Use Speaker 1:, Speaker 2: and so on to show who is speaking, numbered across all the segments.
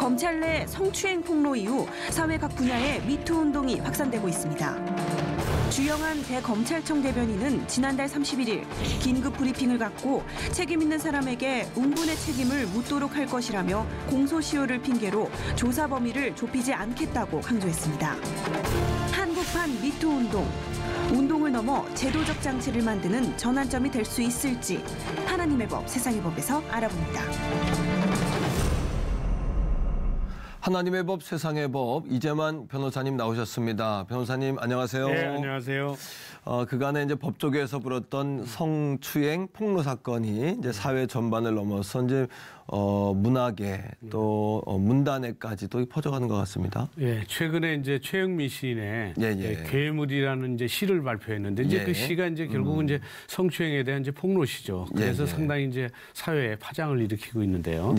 Speaker 1: 검찰 내 성추행 폭로 이후 사회 각 분야의 미투 운동이 확산되고 있습니다. 주영한 대검찰청 대변인은 지난달 31일 긴급 브리핑을 갖고 책임 있는 사람에게 운분의 책임을 묻도록 할 것이라며 공소시효를 핑계로 조사 범위를 좁히지 않겠다고 강조했습니다. 한국판 미투 운동. 운동을 넘어 제도적 장치를 만드는 전환점이 될 수 있을지 하나님의 법, 세상의 법에서 알아봅니다.
Speaker 2: 하나님의 법, 세상의 법, 이재만 변호사님 나오셨습니다. 변호사님 안녕하세요.
Speaker 3: 네, 안녕하세요.
Speaker 2: 그간에 이제 법조계에서 불었던 성추행 폭로 사건이 이제 사회 전반을 넘어서 이제 문학에 또 문단에까지도 퍼져가는 것 같습니다.
Speaker 3: 예, 최근에 이제 최영미 시인의 괴물이라는 이제 시를 발표했는데 이제 그 시가 이제 결국은 이제 성추행에 대한 이제 폭로시죠. 그래서 상당히 이제 사회에 파장을 일으키고 있는데요.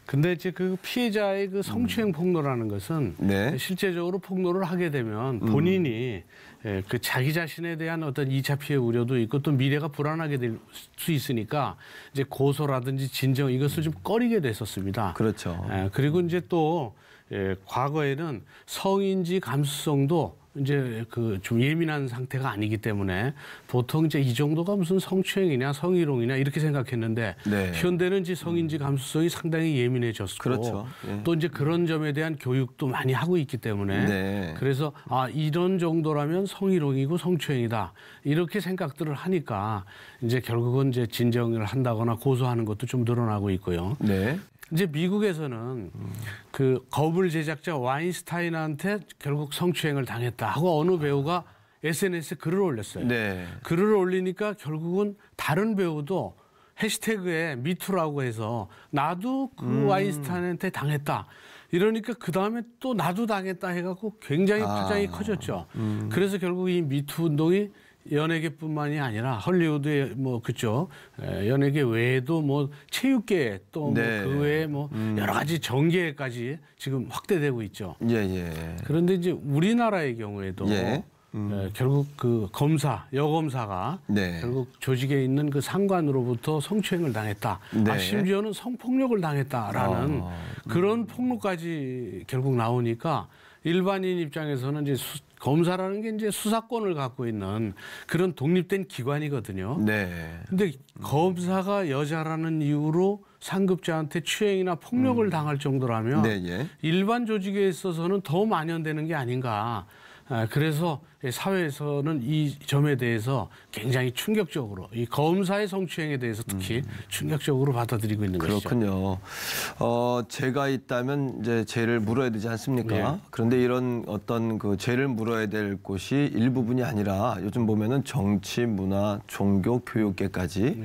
Speaker 3: 근데 이제 그 피해자의 그 성추행 폭로라는 것은 실제적으로 폭로를 하게 되면 본인이 그 자기 자신에 대한 어떤 2차 피해 우려도 있고 또 미래가 불안하게 될 수 있으니까 이제 고소라든지 진정 이것을 좀 꺼리게 됐었습니다.
Speaker 2: 그렇죠.
Speaker 3: 그리고 이제 또 과거에는 성인지 감수성도 이제 그 좀 예민한 상태가 아니기 때문에 보통 이제 이 정도가 무슨 성추행이냐 성희롱이냐 이렇게 생각했는데 현대는 이제 성인지 감수성이 상당히 예민해졌고
Speaker 2: 그렇죠.
Speaker 3: 또 이제 그런 점에 대한 교육도 많이 하고 있기 때문에 그래서 이런 정도라면 성희롱이고 성추행이다 이렇게 생각들을 하니까 이제 결국은 이제 진정을 한다거나 고소하는 것도 좀 늘어나고 있고요. 이제 미국에서는 그 거물 제작자 와인스타인한테 결국 성추행을 당했다 하고 어느 배우가 SNS에 글을 올렸어요. 글을 올리니까 결국은 다른 배우도 해시태그에 미투라고 해서 나도 그 와인스타인한테 당했다. 이러니까 그 다음에 또 나도 당했다 해갖고 굉장히 파장이 커졌죠. 그래서 결국 이 미투 운동이 연예계뿐만이 아니라 헐리우드의 뭐 그쪽 연예계 외에도 뭐 체육계 또 뭐 그 외에 뭐 여러 가지 정계까지 지금 확대되고 있죠. 그런데 이제 우리나라의 경우에도 결국 그 검사, 여검사가 결국 조직에 있는 그 상관으로부터 성추행을 당했다. 심지어는 성폭력을 당했다라는 그런 폭로까지 결국 나오니까 일반인 입장에서는 이제 검사라는 게 이제 수사권을 갖고 있는 그런 독립된 기관이거든요. 근데 검사가 여자라는 이유로 상급자한테 추행이나 폭력을 당할 정도라면 일반 조직에 있어서는 더 만연되는 게 아닌가. 그래서 사회에서는 이 점에 대해서 굉장히 충격적으로 이 검사의 성추행에 대해서 특히 충격적으로 받아들이고 있는 것이죠.
Speaker 2: 그렇군요. 죄가 있다면 이제 죄를 물어야 되지 않습니까? 그런데 이런 어떤 그 죄를 물어야 될 곳이 일부분이 아니라 요즘 보면은 정치, 문화, 종교, 교육계까지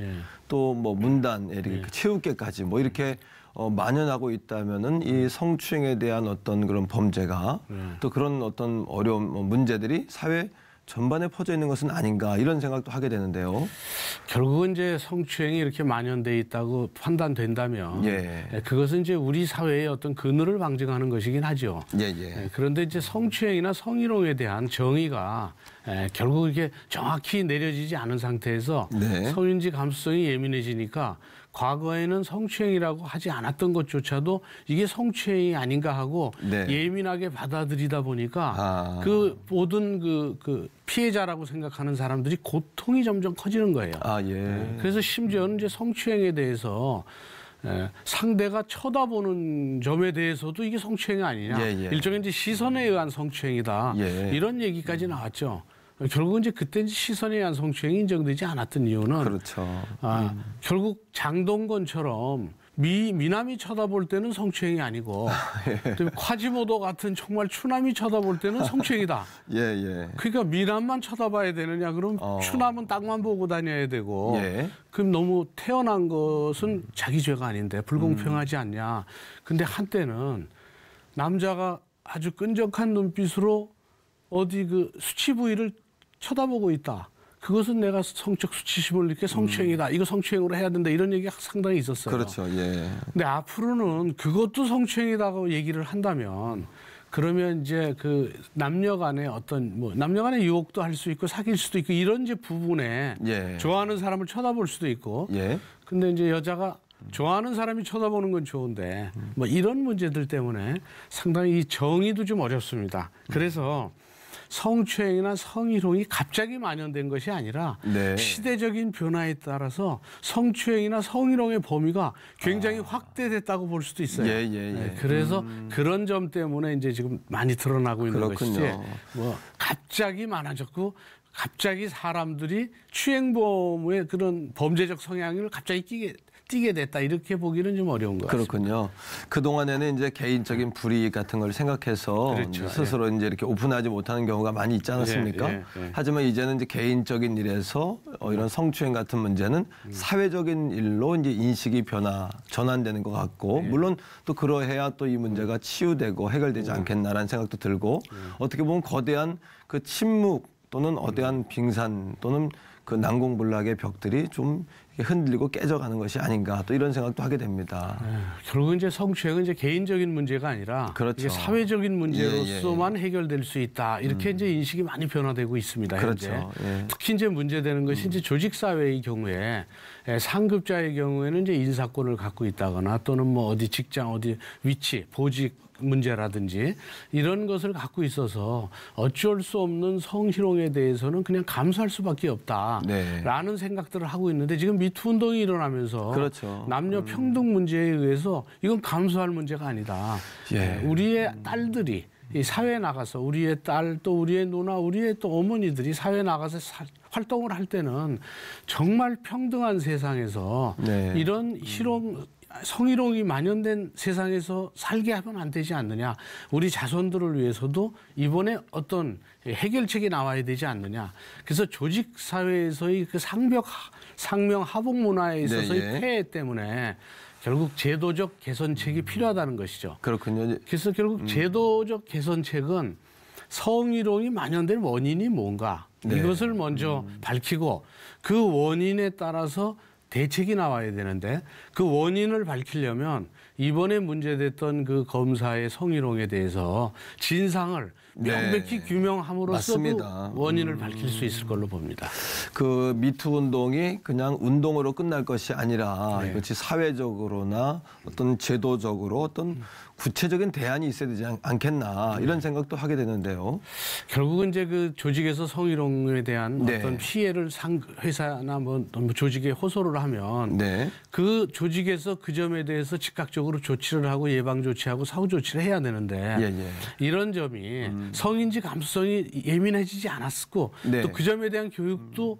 Speaker 2: 또 뭐 문단, 체육계까지 뭐 이렇게 만연하고 있다면은 이 성추행에 대한 어떤 그런 범죄가 또 그런 어떤 어려움, 문제들이 사회 전반에 퍼져 있는 것은 아닌가 이런 생각도 하게 되는데요.
Speaker 3: 결국은 이제 성추행이 이렇게 만연돼 있다고 판단된다면 그것은 이제 우리 사회의 어떤 그늘을 방증하는 것이긴 하죠. 그런데 이제 성추행이나 성희롱에 대한 정의가 결국 이게 정확히 내려지지 않은 상태에서 성인지 감수성이 예민해지니까 과거에는 성추행이라고 하지 않았던 것조차도 이게 성추행이 아닌가 하고 예민하게 받아들이다 보니까 그 모든 그 피해자라고 생각하는 사람들이 고통이 점점 커지는 거예요. 그래서 심지어는 이제 성추행에 대해서 상대가 쳐다보는 점에 대해서도 이게 성추행이 아니냐. 일종의 이제 시선에 의한 성추행이다. 이런 얘기까지 나왔죠. 결국은 이제 그때 이제 시선에 의한 성추행이 인정되지 않았던 이유는 결국 장동건처럼 미남이 쳐다볼 때는 성추행이 아니고 콰지모도 같은 정말 추남이 쳐다볼 때는 성추행이다. 그러니까 미남만 쳐다봐야 되느냐? 그럼 추남은 땅만 보고 다녀야 되고 그럼 너무 태어난 것은 자기 죄가 아닌데 불공평하지 않냐? 근데 한때는 남자가 아주 끈적한 눈빛으로 어디 그 수치 부위를 쳐다보고 있다. 그것은 내가 성적 수치심을 이렇게 성추행이다. 이거 성추행으로 해야 된다. 이런 얘기가 상당히 있었어요. 근데 앞으로는 그것도 성추행이라고 얘기를 한다면 그러면 이제 그 남녀 간의 어떤 뭐 남녀 간의 유혹도 할 수 있고 사귈 수도 있고 이런 이제 부분에 좋아하는 사람을 쳐다볼 수도 있고 근데 이제 여자가 좋아하는 사람이 쳐다보는 건 좋은데 뭐 이런 문제들 때문에 상당히 이 정의도 좀 어렵습니다. 그래서 성추행이나 성희롱이 갑자기 만연된 것이 아니라
Speaker 2: 네.
Speaker 3: 시대적인 변화에 따라서 성추행이나 성희롱의 범위가 굉장히 확대됐다고 볼 수도 있어요. 네, 그래서 그런 점 때문에 이제 지금 많이 드러나고 있는
Speaker 2: 그렇군요.
Speaker 3: 것이지. 뭐 갑자기 많아졌고 갑자기 사람들이 추행범의 그런 범죄적 성향을 갑자기 띄게 됐다 이렇게 보기는 좀 어려운 것 같습니다.
Speaker 2: 그렇군요. 그 동안에는 이제 개인적인 불이익 같은 걸 생각해서
Speaker 3: 그렇죠.
Speaker 2: 스스로 이제 이렇게 오픈하지 못하는 경우가 많이 있지 않았습니까? 하지만 이제는 이제 개인적인 일에서 이런 성추행 같은 문제는 사회적인 일로 이제 인식이 전환되는 것 같고 물론 또 그러해야 또 이 문제가 치유되고 해결되지 않겠나라는 생각도 들고 어떻게 보면 거대한 그 침묵 또는 거대한 빙산 또는 그 난공불락의 벽들이 좀 흔들리고 깨져가는 것이 아닌가 또 이런 생각도 하게 됩니다.
Speaker 3: 결국은 이제 성추행은 이제 개인적인 문제가 아니라
Speaker 2: 그렇죠.
Speaker 3: 이게 사회적인 문제로서만 해결될 수 있다 이렇게 이제 인식이 많이 변화되고 있습니다.
Speaker 2: 그렇죠.
Speaker 3: 현재. 특히 이제 문제되는 것이 이제 조직 사회의 경우에 상급자의 경우에는 이제 인사권을 갖고 있다거나 또는 뭐 어디 직장 어디 위치 보직 문제라든지 이런 것을 갖고 있어서 어쩔 수 없는 성희롱에 대해서는 그냥 감수할 수밖에 없다라는 생각들을 하고 있는데 지금 미투 운동이 일어나면서
Speaker 2: 그렇죠.
Speaker 3: 남녀 평등 문제에 의해서 이건 감수할 문제가 아니다. 우리의 딸들이 이 사회에 나가서 우리의 딸 또 우리의 누나 우리의 또 어머니들이 사회에 나가서 활동을 할 때는 정말 평등한 세상에서 이런 성희롱이 만연된 세상에서 살게 하면 안 되지 않느냐. 우리 자손들을 위해서도 이번에 어떤 해결책이 나와야 되지 않느냐. 그래서 조직 사회에서의 그 상명 하복 문화에 있어서의 폐해 때문에 결국 제도적 개선책이 필요하다는 것이죠.
Speaker 2: 그렇군요.
Speaker 3: 그래서 결국 제도적 개선책은 성희롱이 만연된 원인이 뭔가 이것을 먼저 밝히고 그 원인에 따라서 대책이 나와야 되는데 그 원인을 밝히려면 이번에 문제됐던 그 검사의 성희롱에 대해서 진상을 명백히 규명함으로써 그 원인을 밝힐 수 있을 걸로 봅니다.
Speaker 2: 그 미투 운동이 그냥 운동으로 끝날 것이 아니라 이것이 사회적으로나 어떤 제도적으로 어떤 구체적인 대안이 있어야 되지 않겠나 이런 생각도 하게 되는데요.
Speaker 3: 결국은 이제 그 조직에서 성희롱에 대한 어떤 피해를 회사나 뭐 조직에 호소를 하면 그 조직에서 그 점에 대해서 즉각적으로 조치를 하고 예방 조치하고 사후 조치를 해야 되는데 이런 점이 성인지 감수성이 예민해지지 않았고 또 그 점에 대한 교육도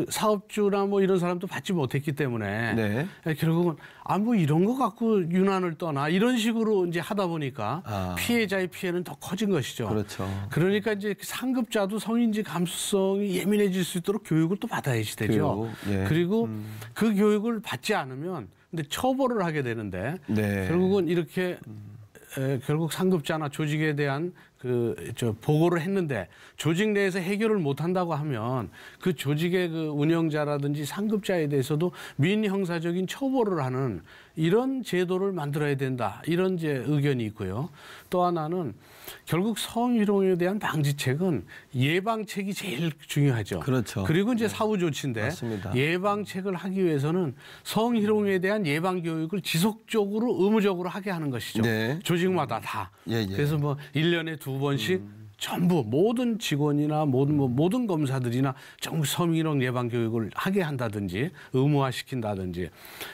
Speaker 3: 사업주나 뭐 이런 사람도 받지 못했기 때문에 결국은 뭐 이런 거 갖고 유난을 떠나 이런 식으로 이제 하다 보니까 피해자의 피해는 더 커진 것이죠.
Speaker 2: 그렇죠.
Speaker 3: 그러니까 이제 상급자도 성인지 감수성이 예민해질 수 있도록 교육을 또 받아야지 되죠. 그리고 그 교육을 받지 않으면 근데 처벌을 하게 되는데 결국은 이렇게 결국 상급자나 조직에 대한 보고를 했는데 조직 내에서 해결을 못 한다고 하면 그 조직의 그 운영자라든지 상급자에 대해서도 민형사적인 처벌을 하는 이런 제도를 만들어야 된다. 이런 이제 의견이 있고요. 또 하나는 결국 성희롱에 대한 방지책은 예방책이 제일 중요하죠.
Speaker 2: 그렇죠.
Speaker 3: 그리고 이제 사후 조치인데 예방책을 하기 위해서는 성희롱에 대한 예방 교육을 지속적으로 의무적으로 하게 하는 것이죠. 조직마다 다. 그래서 뭐 1년에 2번씩 전부 모든 직원이나 모든 검사들이나 전부 성희롱 예방 교육을 하게 한다든지 의무화시킨다든지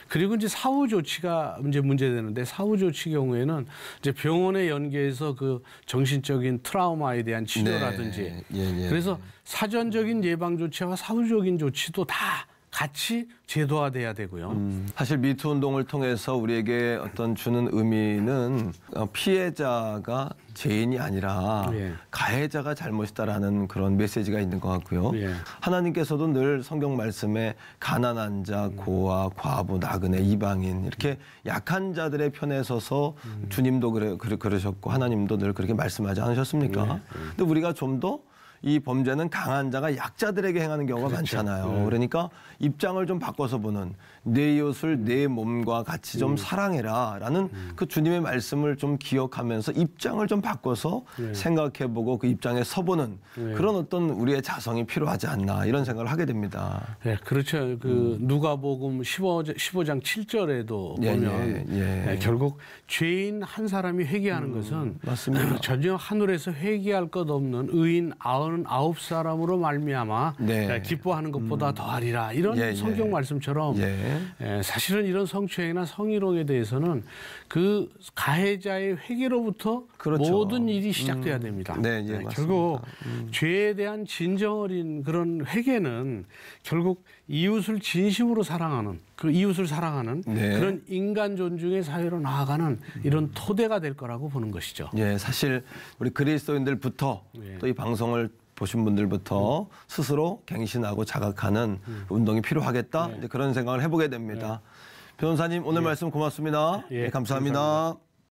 Speaker 3: 그리고 이제 사후 조치가 문제되는데 사후 조치 경우에는 이제 병원에 연계해서 그 정신적인 트라우마에 대한 치료라든지 그래서 사전적인 예방 조치와 사후적인 조치도 다 같이 제도화돼야 되고요.
Speaker 2: 사실 미투 운동을 통해서 우리에게 어떤 주는 의미는 피해자가 죄인이 아니라 가해자가 잘못이다라는 그런 메시지가 있는 것 같고요. 하나님께서도 늘 성경 말씀에 가난한 자, 고아, 과부, 나그네, 이방인 이렇게 약한 자들의 편에 서서 주님도 그러셨고 하나님도 늘 그렇게 말씀하지 않으셨습니까? 근데 우리가 좀 더 이 범죄는 강한 자가 약자들에게 행하는 경우가
Speaker 3: 그렇죠.
Speaker 2: 많잖아요. 그러니까 입장을 좀 바꿔서 보는 내 이웃을 내 몸과 같이 좀 사랑해라라는 그 주님의 말씀을 좀 기억하면서 입장을 좀 바꿔서 생각해보고 그 입장에 서보는 그런 어떤 우리의 자성이 필요하지 않나 이런 생각을 하게 됩니다.
Speaker 3: 네, 그렇죠. 그 누가복음 15장 7절에도 보면 결국 죄인 한 사람이 회개하는 것은
Speaker 2: 맞습니다.
Speaker 3: 전혀 하늘에서 회개할 것 없는 의인 99사람으로 말미암아 기뻐하는 것보다 더하리라 이런 성경 말씀처럼 사실은 이런 성추행이나 성희롱에 대해서는 그 가해자의 회개로부터
Speaker 2: 그렇죠.
Speaker 3: 모든 일이 시작돼야 됩니다. 결국 죄에 대한 진정 어린 그런 회개는 결국 이웃을 진심으로 사랑하는 그 이웃을 사랑하는 그런 인간 존중의 사회로 나아가는 이런 토대가 될 거라고 보는 것이죠.
Speaker 2: 사실 우리 그리스도인들부터 또 이 방송을 보신 분들부터 스스로 갱신하고 자각하는 운동이 필요하겠다 그런 생각을 해보게 됩니다. 변호사님 오늘 말씀 고맙습니다. 감사합니다.